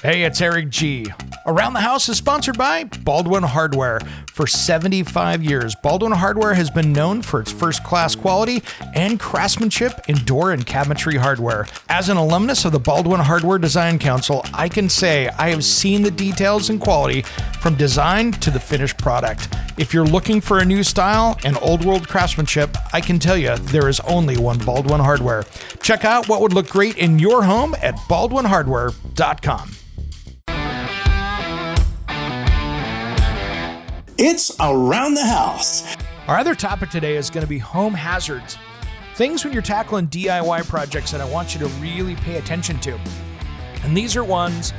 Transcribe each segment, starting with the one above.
Hey, it's Eric G. Around the House is sponsored by Baldwin Hardware. For 75 years, Baldwin Hardware has been known for its first-class quality and craftsmanship in door and cabinetry hardware. As an alumnus of the Baldwin Hardware Design Council, I can say I have seen the details and quality from design to the finished product. If you're looking for a new style and old-world craftsmanship, I can tell you there is only one Baldwin Hardware. Check out what would look great in your home at baldwinhardware.com. It's Around the House. Our other topic today is going to be home hazards. Things when you're tackling DIY projects that I want you to really pay attention to. And these are ones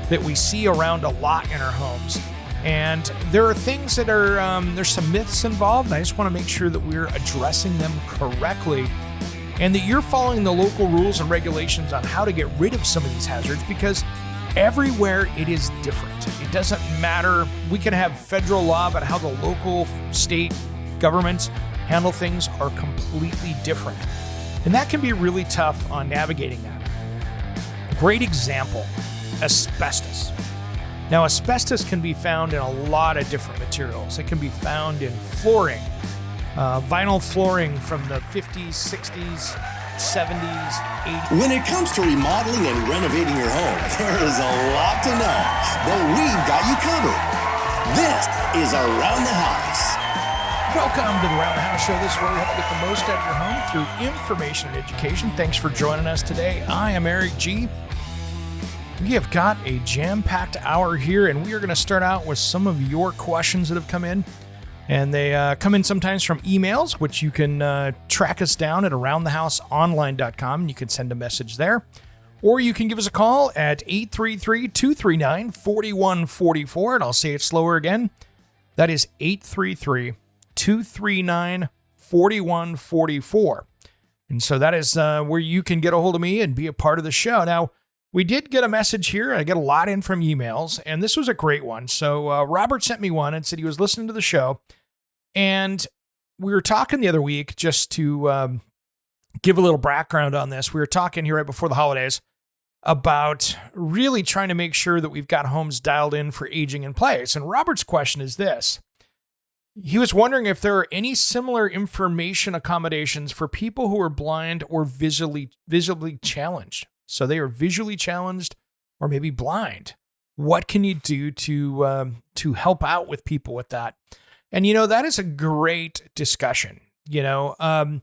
that we see around a lot in our homes. And there are things that are, there's some myths involved, and I just want to make sure that we're addressing them correctly and that you're following the local rules and regulations on how to get rid of some of these hazards, because everywhere it is different. It doesn't matter. We can have federal law, but how the local, state governments handle things are completely different. And that can be really tough on navigating that. Great example, asbestos. Now, asbestos can be found in a lot of different materials. It can be found in flooring, vinyl flooring from the 50s, 60s, 70s, 80s. When it comes to remodeling and renovating your home, there is a lot to know, but we've got you covered. This is Around the House. Welcome to the Around the House show. This is where we help you get the most out of your home through information and education. Thanks for joining us today. I am Eric G. We have got a jam-packed hour here, and we are going to start out with some of your questions that have come in. And they come in sometimes from emails, which you can track us down at aroundthehouseonline.com, and you can send a message there. Or you can give us a call at 833-239-4144, and I'll say it slower again. That is 833-239-4144. And so that is where you can get a hold of me and be a part of the show. Now, we did get a message here. I get a lot in from emails, and this was a great one. So Robert sent me one and said he was listening to the show, and we were talking the other week, just to give a little background on this. We were talking here right before the holidays about really trying to make sure that we've got homes dialed in for aging in place. And Robert's question is this. He was wondering if there are any similar information accommodations for people who are blind or visually challenged. So they are visually challenged or maybe blind. What can you do to help out with people with that? And, that is a great discussion, and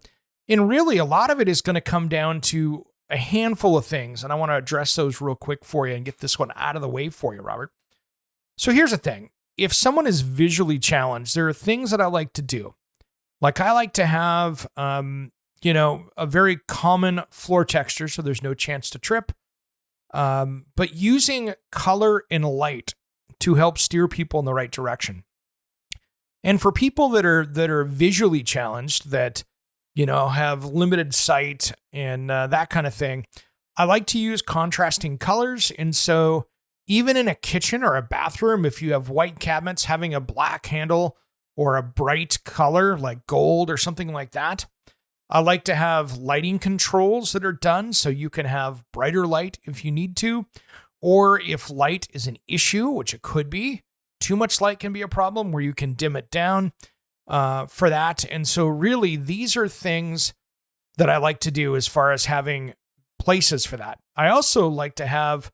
really a lot of it is going to come down to a handful of things. And I want to address those real quick for you and get this one out of the way for you, Robert. So here's the thing. If someone is visually challenged, there are things that I like to do. Like I like to have, a very common floor texture, so there's no chance to trip. But using color and light to help steer people in the right direction. And for people that are visually challenged, that, have limited sight and that kind of thing, I like to use contrasting colors. And so even in a kitchen or a bathroom, if you have white cabinets, having a black handle or a bright color like gold or something like that, I like to have lighting controls that are done so you can have brighter light if you need to, or if light is an issue, which it could be, too much light can be a problem where you can dim it down for that. And so really these are things that I like to do as far as having places for that. I also like to have,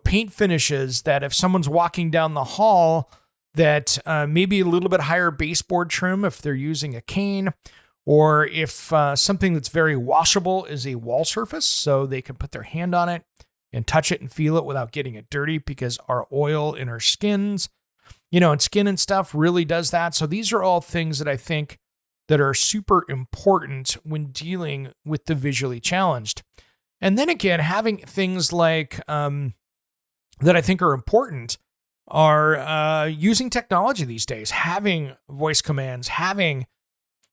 paint finishes that if someone's walking down the hall, that maybe a little bit higher baseboard trim if they're using a cane, or if something that's very washable is a wall surface, so they can put their hand on it and touch it and feel it without getting it dirty, because our oil in our skins, and skin and stuff really does that. So these are all things that I think that are super important when dealing with the visually challenged. And then again, having things like that I think are important are using technology these days, having voice commands, having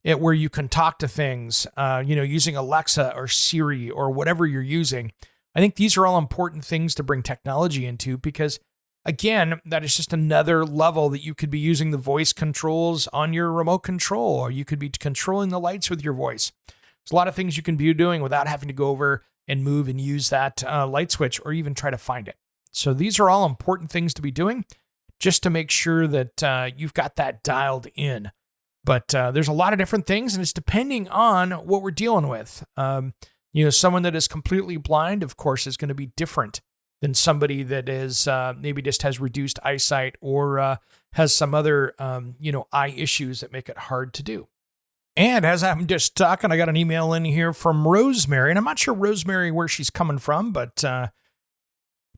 it where you can talk to things, using Alexa or Siri or whatever you're using. I think these are all important things to bring technology into, because again, that is just another level that you could be using the voice controls on your remote control, or you could be controlling the lights with your voice. There's a lot of things you can be doing without having to go over and move and use that light switch or even try to find it. So these are all important things to be doing just to make sure that you've got that dialed in. But there's a lot of different things, and it's depending on what we're dealing with. Someone that is completely blind, of course, is going to be different than somebody that is maybe just has reduced eyesight or has some other, eye issues that make it hard to do. And as I'm just talking, I got an email in here from Rosemary, and I'm not sure, Rosemary, where she's coming from, but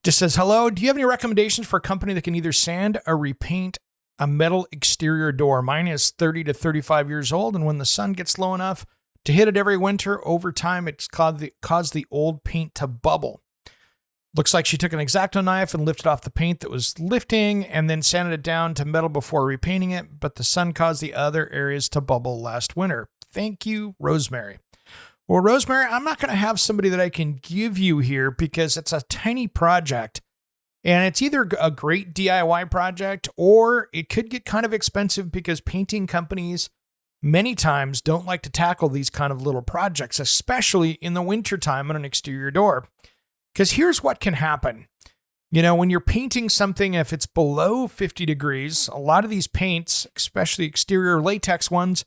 just says, hello, do you have any recommendations for a company that can either sand or repaint a metal exterior door? Mine is 30 to 35 years old, and when the sun gets low enough to hit it every winter, over time, it's caused the old paint to bubble. Looks like she took an X-Acto knife and lifted off the paint that was lifting and then sanded it down to metal before repainting it, but the sun caused the other areas to bubble last winter. Thank you, Rosemary. Well, Rosemary, I'm not going to have somebody that I can give you here because it's a tiny project, and it's either a great DIY project or it could get kind of expensive because painting companies many times don't like to tackle these kind of little projects, especially in the wintertime on an exterior door. Because here's what can happen. When you're painting something, if it's below 50 degrees, a lot of these paints, especially exterior latex ones,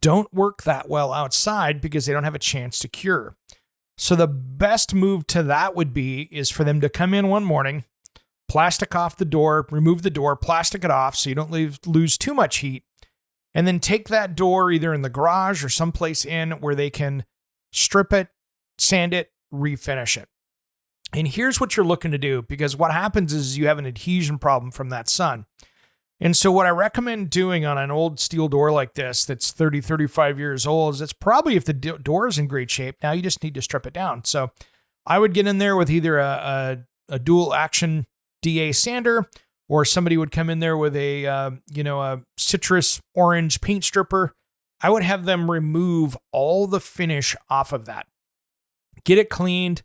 don't work that well outside because they don't have a chance to cure. So the best move to that is for them to come in one morning, plastic off the door, remove the door, plastic it off so you don't lose too much heat, and then take that door either in the garage or someplace in where they can strip it, sand it, refinish it. And here's what you're looking to do, because what happens is you have an adhesion problem from that sun. And so what I recommend doing on an old steel door like this that's 30, 35 years old is it's probably, if the door is in great shape, now you just need to strip it down. So I would get in there with either a dual action DA sander, or somebody would come in there with a citrus orange paint stripper. I would have them remove all the finish off of that. Get it cleaned,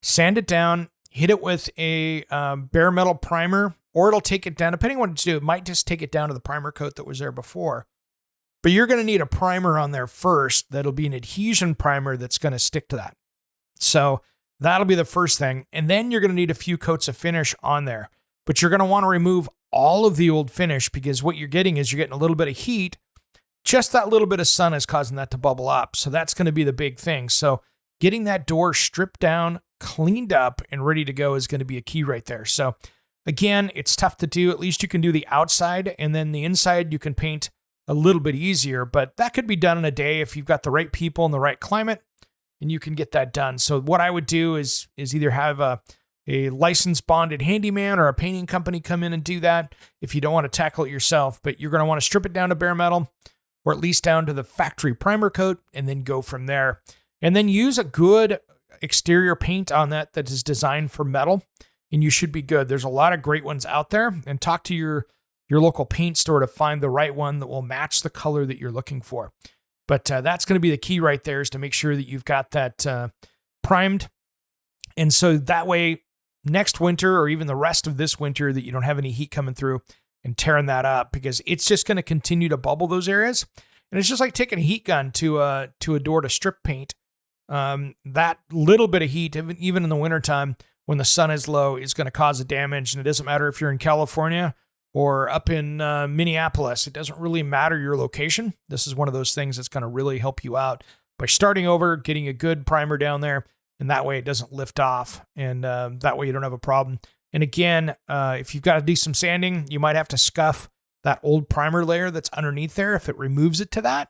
sand it down, hit it with a bare metal primer, or it'll take it down. Depending on what to do, it might just take it down to the primer coat that was there before. But you're going to need a primer on there first. That'll be an adhesion primer that's going to stick to that. So that'll be the first thing. And then you're going to need a few coats of finish on there. But you're going to want to remove all of the old finish, because what you're getting is you're getting a little bit of heat. Just that little bit of sun is causing that to bubble up. So that's going to be the big thing. So getting that door stripped down, cleaned up, and ready to go is going to be a key right there. So again, it's tough to do. At least you can do the outside, and then the inside you can paint a little bit easier, but that could be done in a day if you've got the right people in the right climate, and you can get that done. So what I would do is either have a licensed bonded handyman or a painting company come in and do that if you don't want to tackle it yourself, but you're going to want to strip it down to bare metal, or at least down to the factory primer coat, and then go from there. And then use a good exterior paint on that is designed for metal, and you should be good. There's a lot of great ones out there, and talk to your local paint store to find the right one that will match the color that you're looking for. But that's going to be the key right there, is to make sure that you've got that primed. And so that way, next winter, or even the rest of this winter, that you don't have any heat coming through and tearing that up, because it's just going to continue to bubble those areas. And it's just like taking a heat gun to a door to strip paint. That little bit of heat, even in the wintertime, when the sun is low, is going to cause a damage. And it doesn't matter if you're in California or up in Minneapolis. It doesn't really matter your location. This is one of those things that's going to really help you out by starting over, getting a good primer down there, and that way it doesn't lift off, and that way you don't have a problem. And again, if you've got to do some sanding, you might have to scuff that old primer layer that's underneath there if it removes it to that.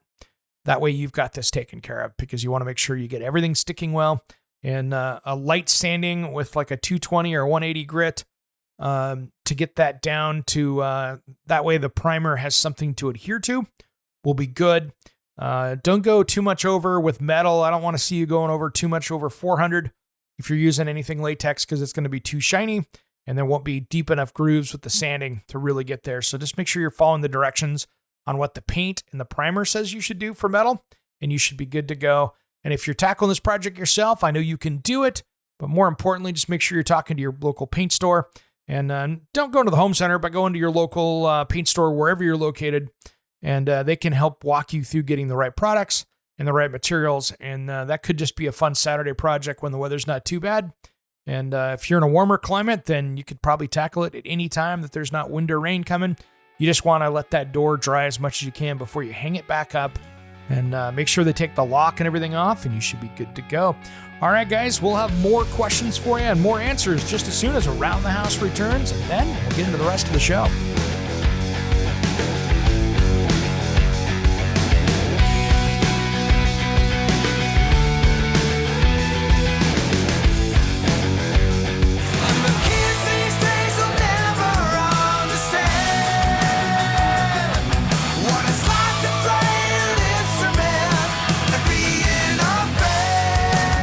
That way you've got this taken care of, because you want to make sure you get everything sticking well. And a light sanding with like a 220 or 180 grit to get that down to that way the primer has something to adhere to will be good. Don't go too much over with metal. I don't want to see you going over too much over 400 if you're using anything latex, because it's going to be too shiny and there won't be deep enough grooves with the sanding to really get there. So just make sure you're following the directions on what the paint and the primer says you should do for metal, and you should be good to go. And if you're tackling this project yourself, I know you can do it, but more importantly, just make sure you're talking to your local paint store, and don't go to the home center, but go into your local paint store wherever you're located, and they can help walk you through getting the right products and the right materials. And that could just be a fun Saturday project when the weather's not too bad, And if you're in a warmer climate, then you could probably tackle it at any time that there's not wind or rain coming. You just want to let that door dry as much as you can before you hang it back up, and make sure they take the lock and everything off, and you should be good to go. All right, guys, we'll have more questions for you and more answers just as soon as Around the House returns, and then we'll get into the rest of the show.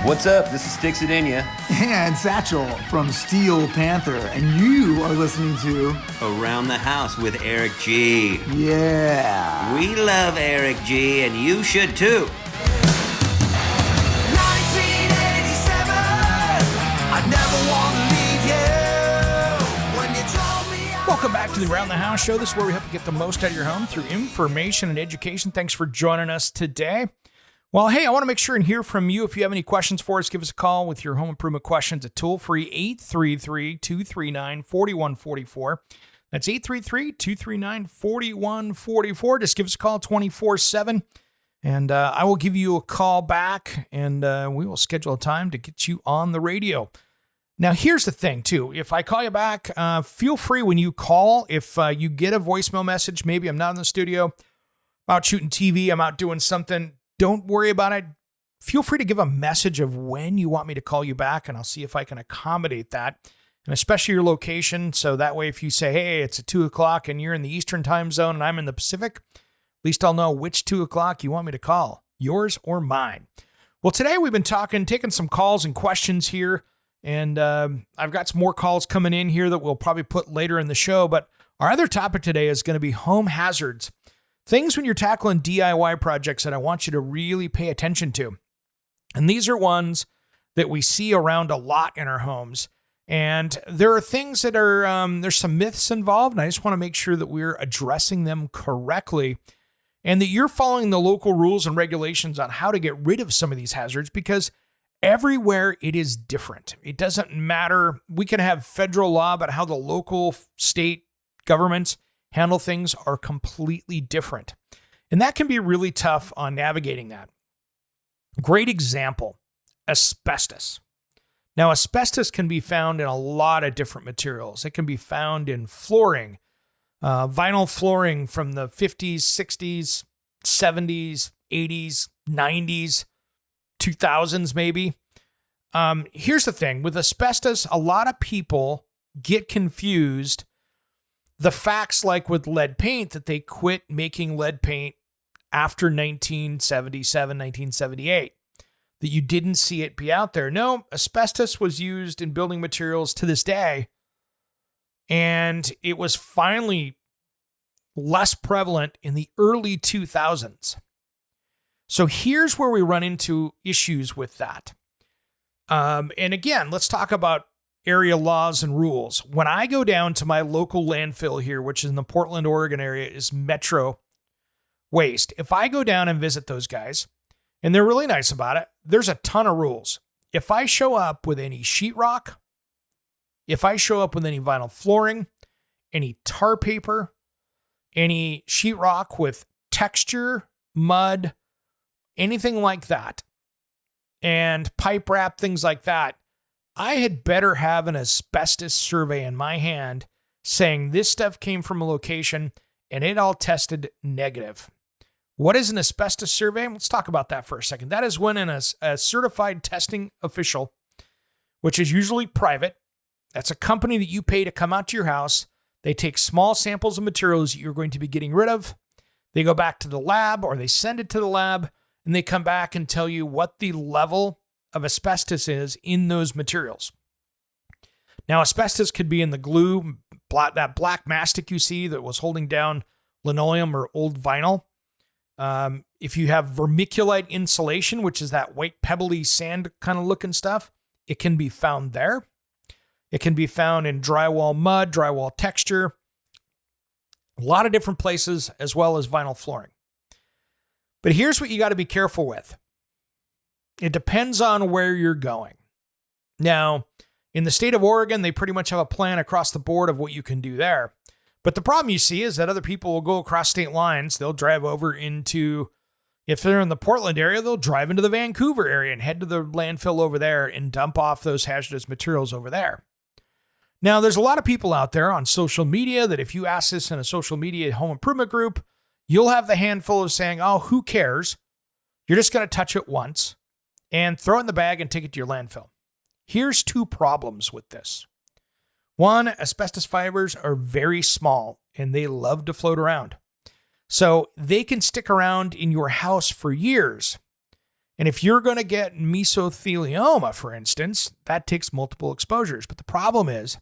What's up? This is Sticks It In Ya. And Satchel from Steel Panther, and you are listening to Around the House with Eric G. Yeah. We love Eric G, and you should too. 1987, I never want to leave you when you told me Welcome back to the Around the House show. This is where we help you get the most out of your home through information and education. Thanks for joining us today. Well, hey, I want to make sure and hear from you. If you have any questions for us, give us a call with your home improvement questions at toll-free 833-239-4144. That's 833-239-4144. Just give us a call 24/7, and I will give you a call back, and we will schedule a time to get you on the radio. Now, here's the thing, too. If I call you back, feel free when you call. If you get a voicemail message, maybe I'm not in the studio, I'm out shooting TV, I'm out doing something, don't worry about it. Feel free to give a message of when you want me to call you back, and I'll see if I can accommodate that, and especially your location. So that way, if you say, hey, it's at 2 o'clock and you're in the Eastern time zone and I'm in the Pacific, at least I'll know which 2 o'clock you want me to call, yours or mine. Well, today we've been taking some calls and questions here, and I've got some more calls coming in here that we'll probably put later in the show. But our other topic today is going to be home hazards. Things when you're tackling DIY projects that I want you to really pay attention to. And these are ones that we see around a lot in our homes. And there are things that are, there's some myths involved, and I just want to make sure that we're addressing them correctly and that you're following the local rules and regulations on how to get rid of some of these hazards, because everywhere it is different. It doesn't matter. We can have federal law, but how the local state governments handle things are completely different. And that can be really tough on navigating that. Great example, asbestos. Now, asbestos can be found in a lot of different materials. It can be found in flooring, vinyl flooring from the 50s, 60s, 70s, 80s, 90s, 2000s maybe. Here's the thing. With asbestos, a lot of people get confused. The facts, like with lead paint, that they quit making lead paint after 1977, 1978, that you didn't see it be out there. No, asbestos was used in building materials to this day, and it was finally less prevalent in the early 2000s. So here's where we run into issues with that. And again, let's talk about area laws and rules. When I go down to my local landfill here, which is in the Portland, Oregon area, is Metro Waste. If I go down and visit those guys, and they're really nice about it, there's a ton of rules. If I show up with any sheetrock, if I show up with any vinyl flooring, any tar paper, any sheetrock with texture, mud, anything like that, and pipe wrap, things like that, I had better have an asbestos survey in my hand saying this stuff came from a location and it all tested negative. What is an asbestos survey? Let's talk about that for a second. That is when a certified testing official, which is usually private, that's a company that you pay to come out to your house. They take small samples of materials that you're going to be getting rid of. They go back to the lab, or they send it to the lab, and they come back and tell you what the level of asbestos is in those materials. Now, asbestos could be in the glue, that black mastic you see that was holding down linoleum or old vinyl. If you have vermiculite insulation, which is that white pebbly sand kind of looking stuff, it can be found there. It can be found in drywall mud, drywall texture, a lot of different places, as well as vinyl flooring. But here's what you got to be careful with. It depends on where you're going. Now, In the state of Oregon, they pretty much have a plan across the board of what you can do there. But the problem you see is that other people will go across state lines. They'll drive over into, if they're in the Portland area, they'll drive into the Vancouver area and head to the landfill over there and dump off those hazardous materials over there. Now, there's a lot of people out there on social media that if you ask this in a social media home improvement group, you'll have the handful of saying, oh, who cares? You're just going to touch it once and throw it in the bag and take it to your landfill. Here's two problems with this. One, asbestos fibers are very small and they love to float around. So they can stick around in your house for years. And if you're going to get mesothelioma, for instance, that takes multiple exposures. But the problem is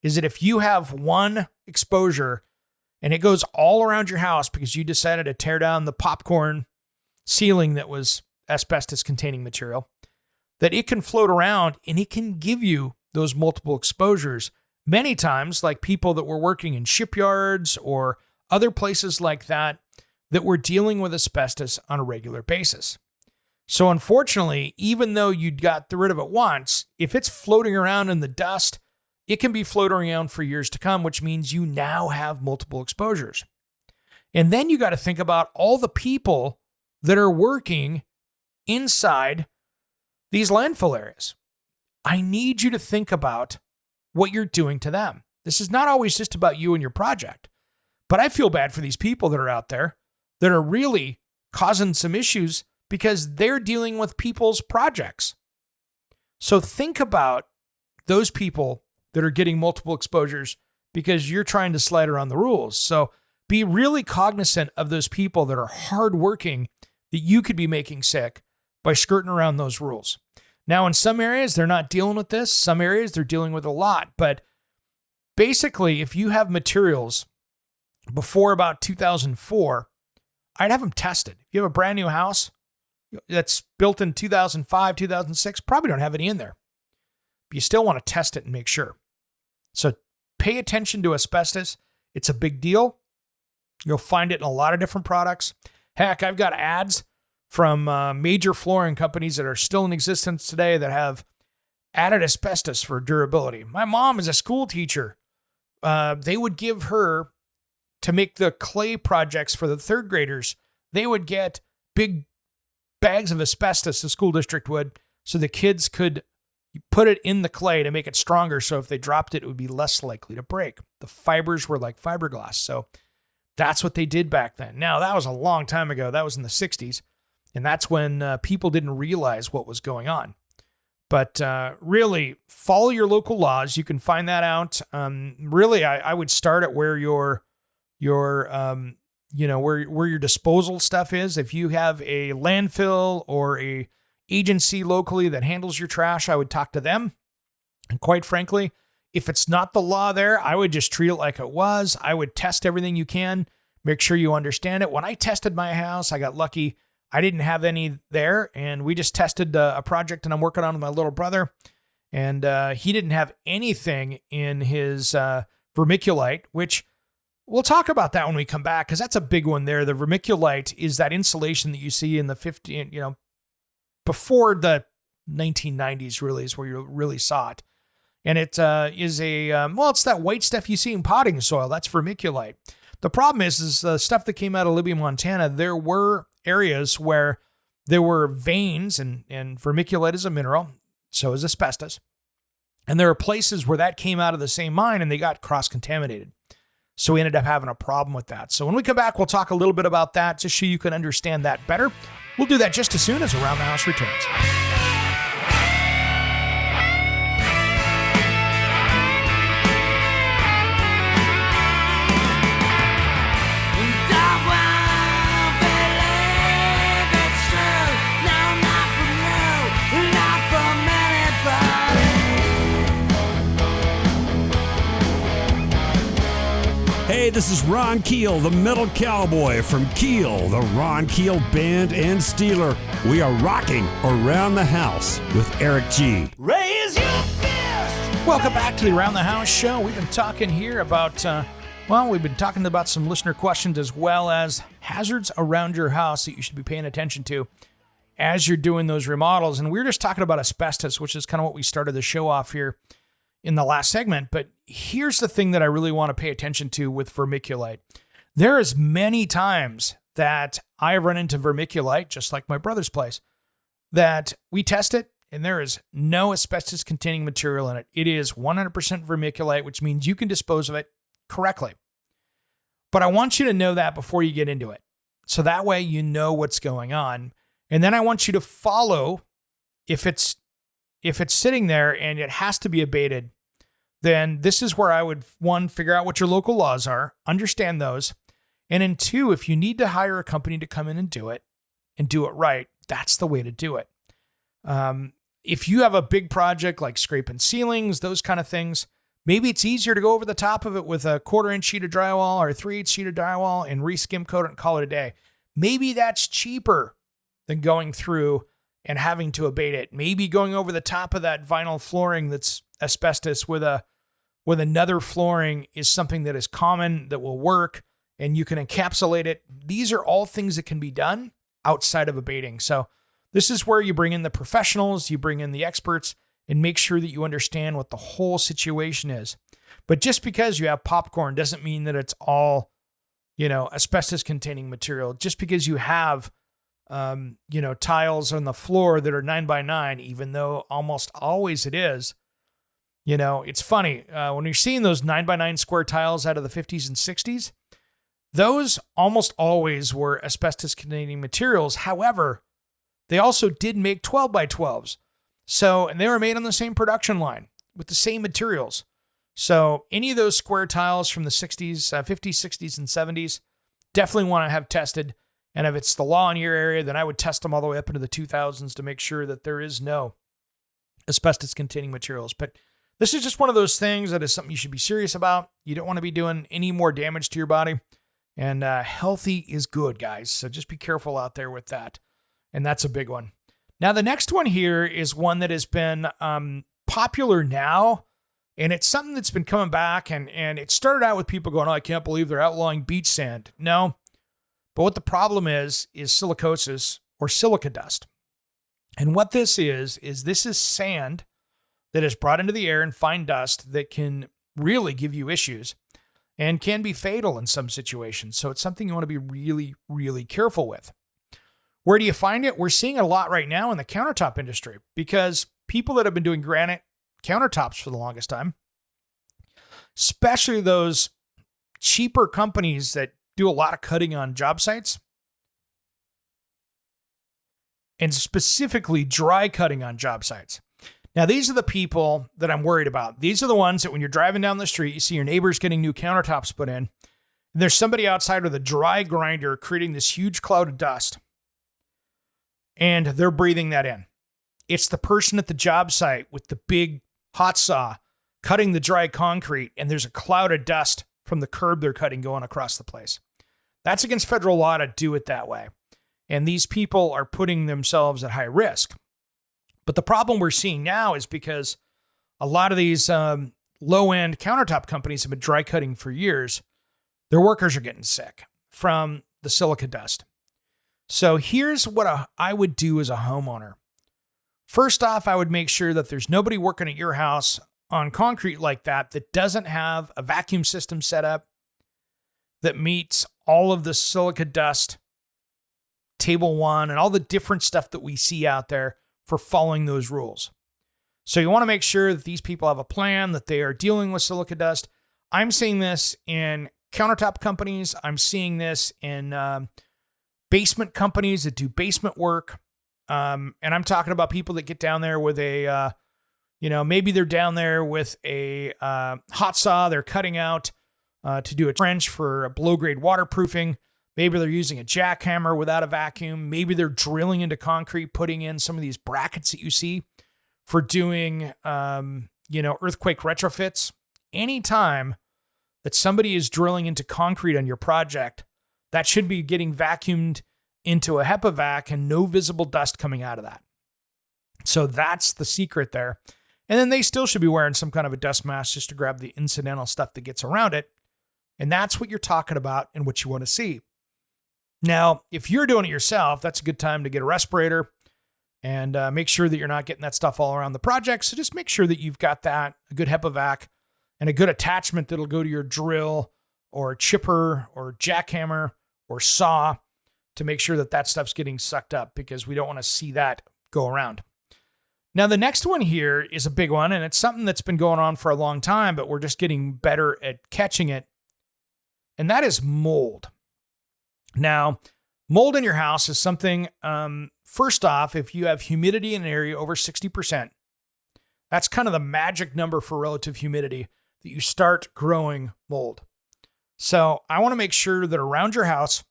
that if you have one exposure and it goes all around your house because you decided to tear down the popcorn ceiling that was asbestos-containing material, that it can float around and it can give you those multiple exposures many times, like people that were working in shipyards or other places like that were dealing with asbestos on a regular basis. So unfortunately, even though you got rid of it once, if it's floating around in the dust, it can be floating around for years to come, which means you now have multiple exposures. And then you got to think about all the people that are working inside these landfill areas. I need you to think about what you're doing to them. This is not always just about you and your project, but I feel bad for these people that are out there that are really causing some issues because they're dealing with people's projects. So think about those people that are getting multiple exposures because you're trying to slide around the rules. So be really cognizant of those people that are hardworking that you could be making sick by skirting around those rules. Now, in some areas, they're not dealing with this. Some areas, they're dealing with a lot. But basically, if you have materials before about 2004, I'd have them tested. If you have a brand new house that's built in 2005, 2006, probably don't have any in there. But you still want to test it and make sure. So pay attention to asbestos. It's a big deal. You'll find it in a lot of different products. Heck, I've got ads from major flooring companies that are still in existence today that have added asbestos for durability. My mom is a school teacher. They would give her, to make the clay projects for the third graders, they would get big bags of asbestos, the school district would, so the kids could put it in the clay to make it stronger. So if they dropped it, it would be less likely to break. The fibers were like fiberglass. So that's what they did back then. Now, that was a long time ago. That was in the 60s. And that's when people didn't realize what was going on. But really, follow your local laws. You can find that out. Really, I would start at where your disposal stuff is. If you have a landfill or a agency locally that handles your trash, I would talk to them. And quite frankly, if it's not the law there, I would just treat it like it was. I would test everything you can, make sure you understand it. When I tested my house, I got lucky. I didn't have any there, and we just tested a project that I'm working on with my little brother, and he didn't have anything in his vermiculite, which we'll talk about that when we come back, because that's a big one there. The vermiculite is that insulation that you see in the before the 1990s really is where you really saw it. And it is it's that white stuff you see in potting soil. That's vermiculite. The problem is the stuff that came out of Libya, Montana, there were areas where there were veins, and vermiculite is a mineral, so is asbestos. And there are places where that came out of the same mine and they got cross-contaminated. So we ended up having a problem with that. So when we come back, we'll talk a little bit about that just so you can understand that better. We'll do that just as soon as Around the House returns. Hey, this is Ron Keel, the Metal Cowboy from Keel, the Ron Keel Band and Steeler. We are rocking Around the House with Eric G. Raise your fist! Welcome back to the Around the House show. We've been talking here about, we've been talking about some listener questions as well as hazards around your house that you should be paying attention to as you're doing those remodels. And we were just talking about asbestos, which is kind of what we started the show off here. in the last segment, but here's the thing that I really want to pay attention to with vermiculite. There is many times that I run into vermiculite, just like my brother's place, that we test it and there is no asbestos containing material in it. It is 100% vermiculite, which means you can dispose of it correctly. But I want you to know that before you get into it. So that way you know what's going on. And then I want you to follow, if it's sitting there and it has to be abated, then this is where I would, one, figure out what your local laws are, understand those. And then two, if you need to hire a company to come in and do it right, that's the way to do it. If you have a big project like scraping ceilings, those kind of things, maybe it's easier to go over the top of it with a 1/4-inch sheet of drywall or a 3/8 sheet of drywall and re-skim coat it and call it a day. Maybe that's cheaper than going through and having to abate it. Maybe going over the top of that vinyl flooring that's asbestos with another flooring is something that is common, that will work, and you can encapsulate it. These are all things that can be done outside of abating. So this is where you bring in the professionals, you bring in the experts, and make sure that you understand what the whole situation is. But just because you have popcorn doesn't mean that it's all, asbestos containing material. Just because you have, tiles on the floor that are 9x9, even though almost always it is, it's funny. When you're seeing those 9x9 square tiles out of the 50s and 60s, those almost always were asbestos containing materials. However, they also did make 12x12s. And they were made on the same production line with the same materials. So any of those square tiles from the 60s, 50s, 60s, and 70s, definitely want to have tested. And if it's the law in your area, then I would test them all the way up into the 2000s to make sure that there is no asbestos containing materials. But this is just one of those things that is something you should be serious about. You don't want to be doing any more damage to your body. And healthy is good, guys. So just be careful out there with that. And that's a big one. Now, the next one here is one that has been popular now, and it's something that's been coming back, and it started out with people going, oh, I can't believe they're outlawing beach sand. No, but what the problem is silicosis or silica dust. And what this is this is sand that is brought into the air and fine dust that can really give you issues and can be fatal in some situations. So it's something you want to be really, really careful with. Where do you find it? We're seeing it a lot right now in the countertop industry because people that have been doing granite countertops for the longest time, especially those cheaper companies that do a lot of cutting on job sites, and specifically dry cutting on job sites. Now, these are the people that I'm worried about. These are the ones that when you're driving down the street, you see your neighbors getting new countertops put in, and there's somebody outside with a dry grinder creating this huge cloud of dust. And they're breathing that in. It's the person at the job site with the big hot saw cutting the dry concrete, and there's a cloud of dust from the curb they're cutting going across the place. That's against federal law to do it that way. And these people are putting themselves at high risk. But the problem we're seeing now is because a lot of these low-end countertop companies have been dry cutting for years, their workers are getting sick from the silica dust. So here's what I would do as a homeowner. First off, I would make sure that there's nobody working at your house on concrete like that doesn't have a vacuum system set up that meets all of the silica dust, table 1, and all the different stuff that we see out there for following those rules. So you want to make sure that these people have a plan, that they are dealing with silica dust. I'm seeing this in countertop companies. I'm seeing this in basement companies that do basement work. And I'm talking about people that get down there with a, maybe they're down there with a hot saw. They're cutting out to do a trench for a below-grade waterproofing. Maybe they're using a jackhammer without a vacuum. Maybe they're drilling into concrete, putting in some of these brackets that you see for doing, earthquake retrofits. Anytime that somebody is drilling into concrete on your project, that should be getting vacuumed into a HEPA vac and no visible dust coming out of that. So that's the secret there. And then they still should be wearing some kind of a dust mask just to grab the incidental stuff that gets around it. And that's what you're talking about and what you want to see. Now, if you're doing it yourself, that's a good time to get a respirator and make sure that you're not getting that stuff all around the project. So just make sure that you've got that, a good HEPA vac, and a good attachment that'll go to your drill or chipper or jackhammer or saw to make sure that that stuff's getting sucked up, because we don't want to see that go around. Now, the next one here is a big one, and it's something that's been going on for a long time, but we're just getting better at catching it, and that is mold. Now, mold in your house is something, first off, if you have humidity in an area over 60%, that's kind of the magic number for relative humidity that you start growing mold. So I want to make sure that around your house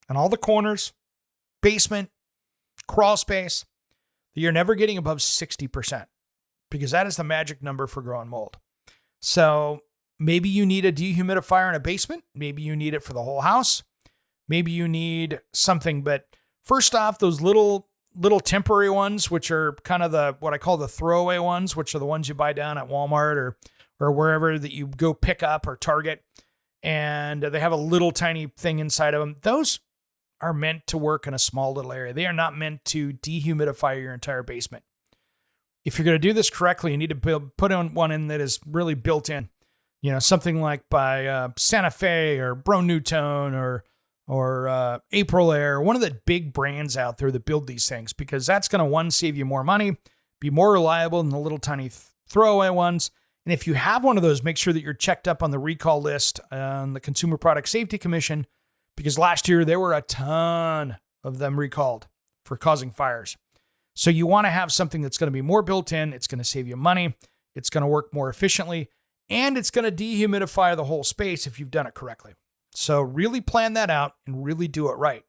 and all the corners, basement, crawl space, that you're never getting above 60%, because that is the magic number for growing mold. So maybe you need a dehumidifier in a basement. Maybe you need it for the whole house. Maybe you need something, but first off, those little temporary ones, which are kind of what I call the throwaway ones, which are the ones you buy down at Walmart or wherever that you go pick up, or Target, and they have a little tiny thing inside of them. Those are meant to work in a small little area. They are not meant to dehumidify your entire basement. If you're going to do this correctly, you need to put on one in that is really built in. You know, something like by Santa Fe or Bro-Newtone or April Air, one of the big brands out there that build these things, because that's going to, one, save you more money, be more reliable than the little tiny throwaway ones. And if you have one of those, make sure that you're checked up on the recall list on the Consumer Product Safety Commission, because last year there were a ton of them recalled for causing fires. So you want to have something that's going to be more built in. It's going to save you money. It's going to work more efficiently, and it's going to dehumidify the whole space if you've done it correctly. So really plan that out and really do it right.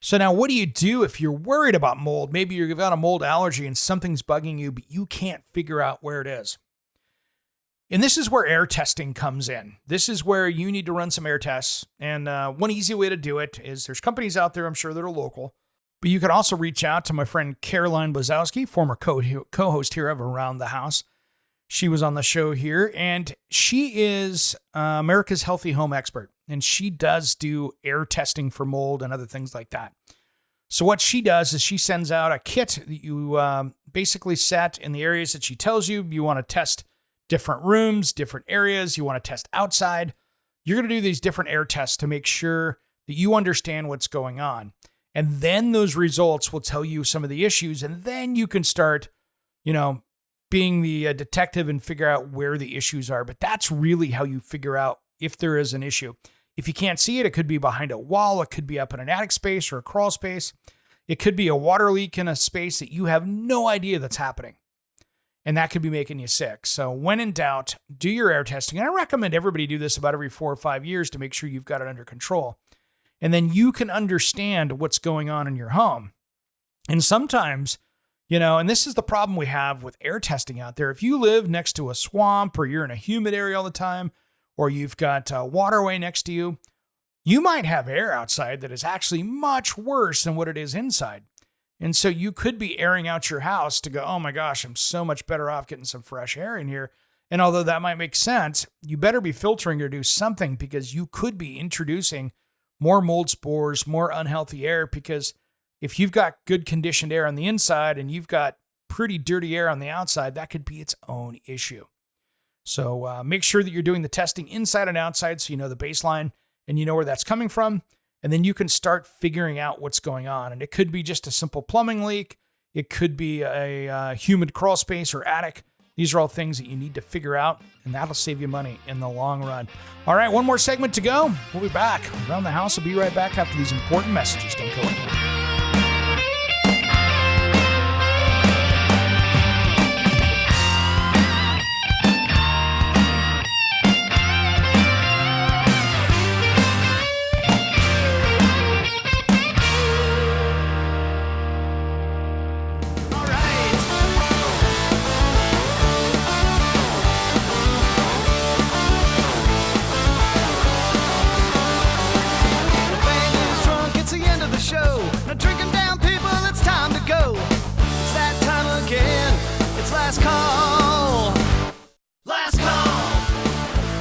So now, what do you do if you're worried about mold? Maybe you've got a mold allergy and something's bugging you, but you can't figure out where it is. And this is where air testing comes in. This is where you need to run some air tests. And one easy way to do it is, there's companies out there, I'm sure, that are local, but you can also reach out to my friend Caroline Blazowski, former co-host here of Around the House. She was on the show here, and she is America's Healthy Home Expert, and she does do air testing for mold and other things like that. So what she does is she sends out a kit that you basically set in the areas that she tells you want to test. Different rooms, different areas, you want to test outside. You're going to do these different air tests to make sure that you understand what's going on. And then those results will tell you some of the issues. And then you can start, being the detective and figure out where the issues are. But that's really how you figure out if there is an issue. If you can't see it, it could be behind a wall. It could be up in an attic space or a crawl space. It could be a water leak in a space that you have no idea that's happening. And that could be making you sick. So when in doubt, do your air testing. And I recommend everybody do this about every 4 or 5 years to make sure you've got it under control. And then you can understand what's going on in your home. And sometimes, and this is the problem we have with air testing out there. If you live next to a swamp, or you're in a humid area all the time, or you've got a waterway next to you, you might have air outside that is actually much worse than what it is inside. And so you could be airing out your house to go, oh my gosh, I'm so much better off getting some fresh air in here. And although that might make sense, you better be filtering or do something, because you could be introducing more mold spores, more unhealthy air, because if you've got good conditioned air on the inside and you've got pretty dirty air on the outside, that could be its own issue. So make sure that you're doing the testing inside and outside, so you know the baseline and you know where that's coming from. And then you can start figuring out what's going on. And it could be just a simple plumbing leak. It could be a humid crawl space or attic. These are all things that you need to figure out, and that'll save you money in the long run. All right, one more segment to go. We'll be back. Around the House will be right back after these important messages. Don't go anywhere.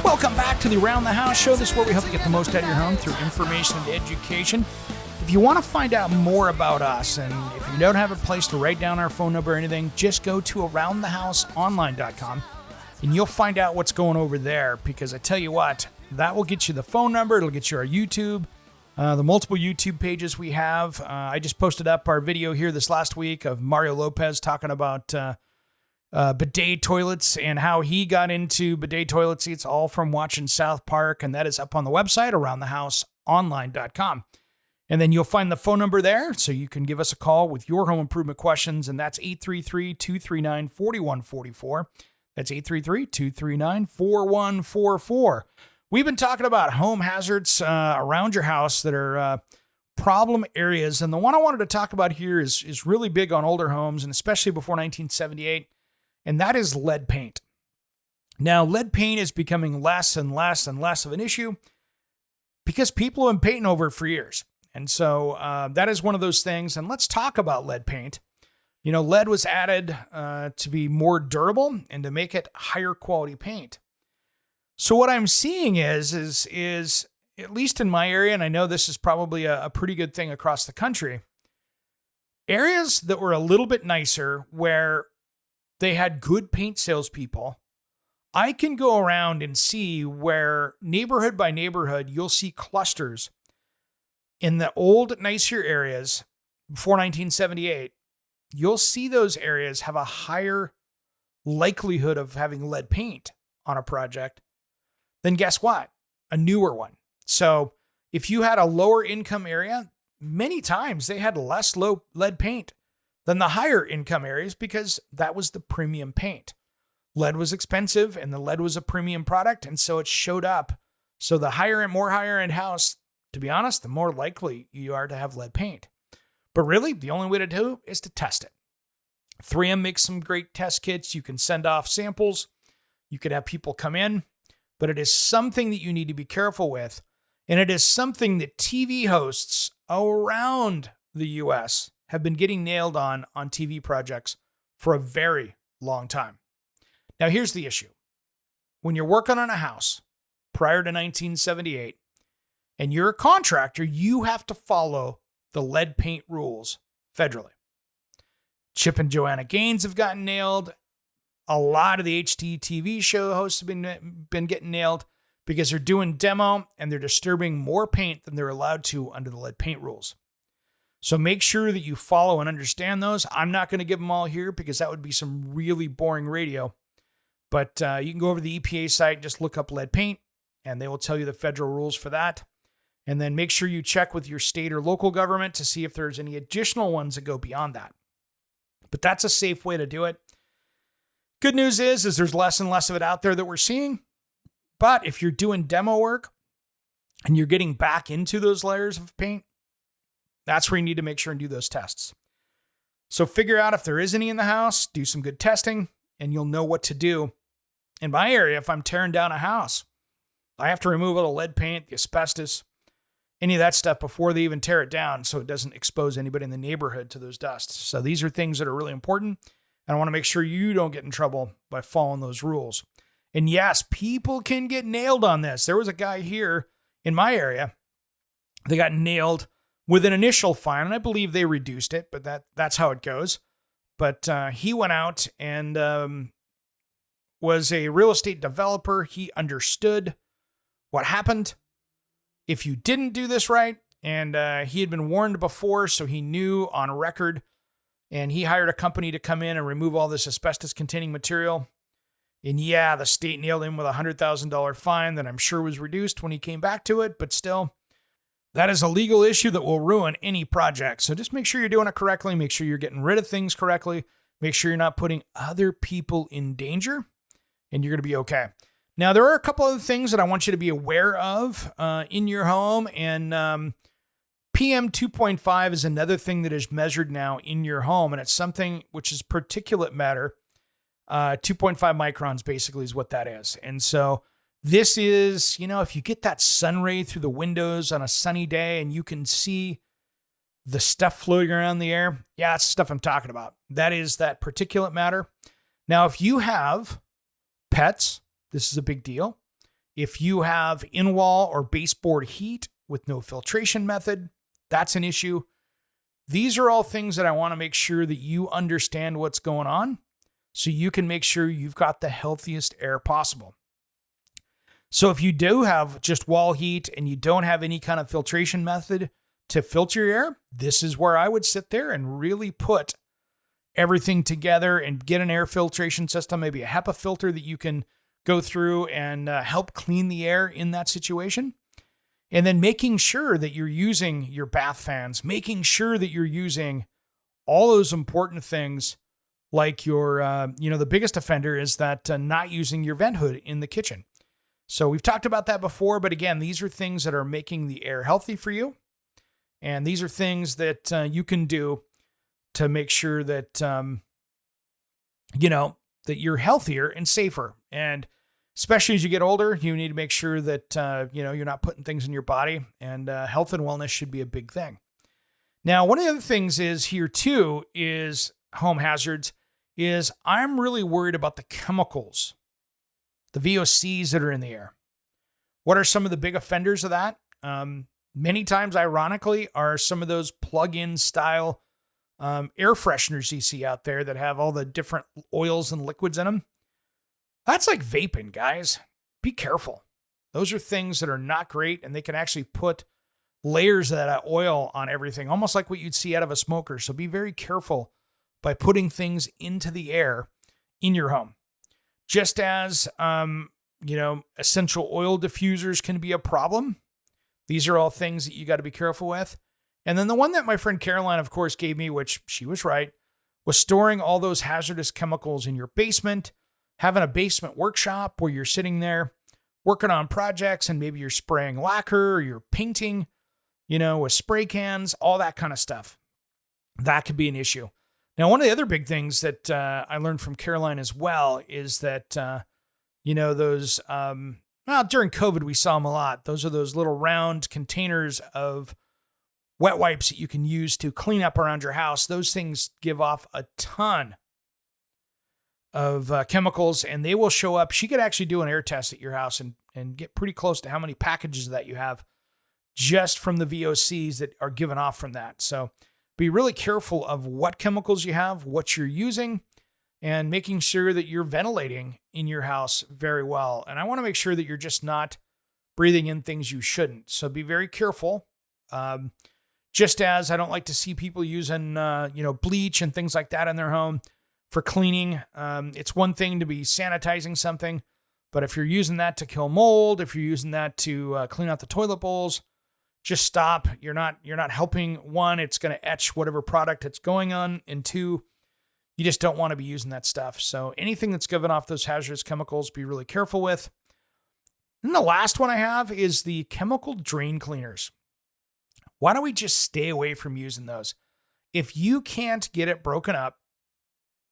Welcome back to the Around the House show. This is where we help you get the most out of your home through information and education. If you want to find out more about us, and if you don't have a place to write down our phone number or anything, just go to aroundthehouseonline.com and you'll find out what's going over there, because I tell you what, that will get you the phone number, it'll get you our YouTube, the multiple YouTube pages we have. I just posted up our video here this last week of Mario Lopez talking about bidet toilets and how he got into bidet toilets. It's all from watching South Park, and that is up on the website, aroundthehouseonline.com. And then you'll find the phone number there, so you can give us a call with your home improvement questions, and that's 833-239-4144. That's 833-239-4144. We've been talking about home hazards around your house that are problem areas, and the one I wanted to talk about here is really big on older homes, and especially before 1978, and that is lead paint. Now, lead paint is becoming less and less and less of an issue because people have been painting over it for years. And so that is one of those things. And let's talk about lead paint. You know, lead was added to be more durable and to make it higher quality paint. So what I'm seeing is at least in my area, and I know this is probably a pretty good thing across the country, areas that were a little bit nicer where they had good paint salespeople, I can go around and see where neighborhood by neighborhood, you'll see clusters in the old, nicer areas before 1978. You'll see those areas have a higher likelihood of having lead paint on a project than, guess what? A newer one. So if you had a lower income area, many times they had less low lead paint than the higher income areas because that was the premium paint. Lead was expensive and the lead was a premium product, and so it showed up. So the more higher end house, to be honest, the more likely you are to have lead paint. But really, the only way to do it is to test it. 3M makes some great test kits. You can send off samples. You can have people come in, but it is something that you need to be careful with. And it is something that TV hosts around the US have been getting nailed on TV projects for a very long time. Now, here's the issue. When you're working on a house prior to 1978, and you're a contractor, you have to follow the lead paint rules federally. Chip and Joanna Gaines have gotten nailed. A lot of the HGTV show hosts have been getting nailed because they're doing demo and they're disturbing more paint than they're allowed to under the lead paint rules. So make sure that you follow and understand those. I'm not going to give them all here because that would be some really boring radio. But you can go over to the EPA site and just look up lead paint, and they will tell you the federal rules for that. And then make sure you check with your state or local government to see if there's any additional ones that go beyond that. But that's a safe way to do it. Good news is there's less and less of it out there that we're seeing. But if you're doing demo work and you're getting back into those layers of paint, that's where you need to make sure and do those tests. So figure out if there is any in the house, do some good testing, and you'll know what to do. In my area, if I'm tearing down a house, I have to remove all the lead paint, the asbestos, any of that stuff before they even tear it down so it doesn't expose anybody in the neighborhood to those dusts. So these are things that are really important, and I want to make sure you don't get in trouble by following those rules. And yes, people can get nailed on this. There was a guy here in my area that got nailed with an initial fine, and I believe they reduced it, but that's how it goes. But he went out and was a real estate developer. He understood what happened if you didn't do this right, and he had been warned before, so he knew on record, and he hired a company to come in and remove all this asbestos-containing material. And yeah, the state nailed him with a $100,000 fine that I'm sure was reduced when he came back to it, but still, that is a legal issue that will ruin any project. So just make sure you're doing it correctly, make sure you're getting rid of things correctly, make sure you're not putting other people in danger, and you're going to be okay. Now, there are a couple other things that I want you to be aware of in your home, and PM 2.5 is another thing that is measured now in your home, and it's something which is particulate matter. 2.5 microns basically is what that is. And so this is, if you get that sun ray through the windows on a sunny day and you can see the stuff floating around the air, yeah, that's the stuff I'm talking about. That is that particulate matter. Now, if you have pets, this is a big deal. If you have in-wall or baseboard heat with no filtration method, That's an issue. These are all things that I want to make sure that you understand what's going on so you can make sure you've got the healthiest air possible. So if you do have just wall heat and you don't have any kind of filtration method to filter your air, this is where I would sit there and really put everything together and get an air filtration system, maybe a HEPA filter that you can go through and help clean the air in that situation. And then making sure that you're using your bath fans, making sure that you're using all those important things like your, the biggest offender is that not using your vent hood in the kitchen. So we've talked about that before, but again, these are things that are making the air healthy for you. And these are things that you can do to make sure that, that you're healthier and safer. And especially as you get older, you need to make sure that, you're not putting things in your body, and health and wellness should be a big thing. Now, one of the other things is here too is home hazards is I'm really worried about the chemicals, the VOCs that are in the air. What are some of the big offenders of that? Many times, ironically, are some of those plug-in style air fresheners you see out there that have all the different oils and liquids in them. That's like vaping, guys. Be careful. Those are things that are not great, and they can actually put layers of that oil on everything, almost like what you'd see out of a smoker. So be very careful by putting things into the air in your home. Just as, essential oil diffusers can be a problem. These are all things that you got to be careful with. And then the one that my friend Caroline, of course, gave me, which she was right, was storing all those hazardous chemicals in your basement, having a basement workshop where you're sitting there working on projects and maybe you're spraying lacquer or you're painting, with spray cans, all that kind of stuff. That could be an issue. Now, one of the other big things that I learned from Caroline as well is that, those, during COVID, we saw them a lot. Those are those little round containers of wet wipes that you can use to clean up around your house. Those things give off a ton of chemicals, and they will show up. She could actually do an air test at your house and get pretty close to how many packages that you have just from the VOCs that are given off from that. So be really careful of what chemicals you have, what you're using, and making sure that you're ventilating in your house very well. And I want to make sure that you're just not breathing in things you shouldn't. So be very careful. Just as I don't like to see people using, bleach and things like that in their home for cleaning. It's one thing to be sanitizing something, but if you're using that to kill mold, if you're using that to clean out the toilet bowls, just stop. You're not helping. One, it's going to etch whatever product it's going on, and two, you just don't want to be using that stuff. So anything that's giving off those hazardous chemicals, be really careful with. And the last one I have is the chemical drain cleaners. Why don't we just stay away from using those? If you can't get it broken up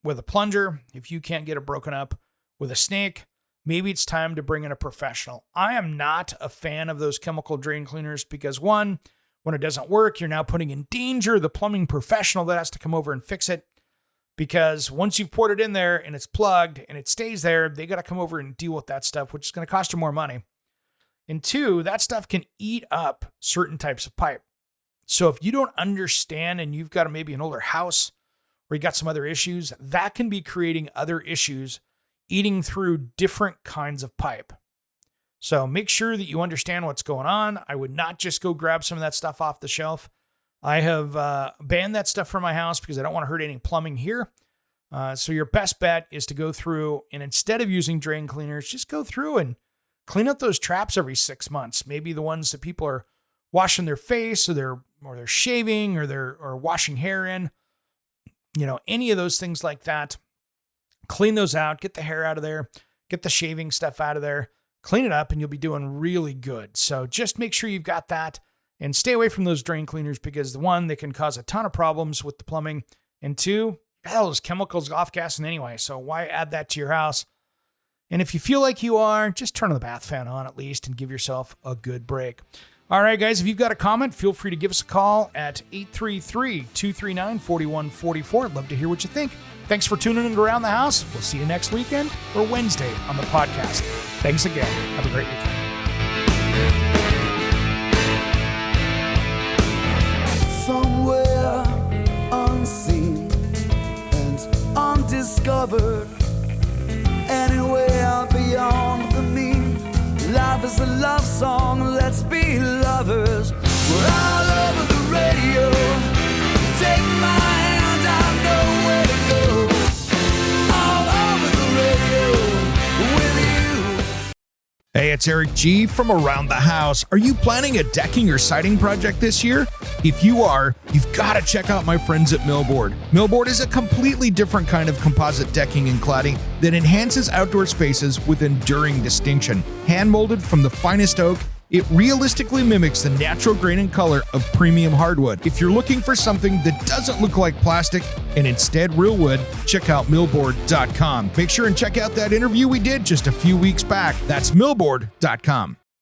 with a plunger, if you can't get it broken up with a snake, maybe it's time to bring in a professional. I am not a fan of those chemical drain cleaners because, one, when it doesn't work, you're now putting in danger the plumbing professional that has to come over and fix it. Because once you've poured it in there and it's plugged and it stays there, they got to come over and deal with that stuff, which is going to cost you more money. And two, that stuff can eat up certain types of pipe. So if you don't understand and you've got maybe an older house or you got some other issues, that can be creating other issues, eating through different kinds of pipe. So make sure that you understand what's going on. I would not just go grab some of that stuff off the shelf. I have banned that stuff from my house because I don't want to hurt any plumbing here. So your best bet is to go through and instead of using drain cleaners, just go through and clean up those traps every 6 months. Maybe the ones that people are washing their face or they're shaving or washing hair in, any of those things like that. Clean those out, get the hair out of there, get the shaving stuff out of there, clean it up, and you'll be doing really good. So just make sure you've got that and stay away from those drain cleaners because, one, they can cause a ton of problems with the plumbing, and two, you got all those chemicals off gassing anyway, so why add that to your house? And if you feel like you are, just turn the bath fan on at least and give yourself a good break. All right, guys, if you've got a comment, feel free to give us a call at 833-239-4144. I'd love to hear what you think. Thanks for tuning in Around the House. We'll see you next weekend or Wednesday on the podcast. Thanks again. Have a great weekend. song, let's be lovers. We're all over the radio. Take my hand, I know where to go. All over the radio with you. Hey, it's Eric G from Around the House. Are you planning a decking or siding project this year? If you are, you've got to check out my friends at Millboard. Millboard is a completely different kind of composite decking and cladding that enhances outdoor spaces with enduring distinction. Hand-molded from the finest oak, it realistically mimics the natural grain and color of premium hardwood. If you're looking for something that doesn't look like plastic and instead real wood, check out millboard.com. Make sure and check out that interview we did just a few weeks back. That's millboard.com.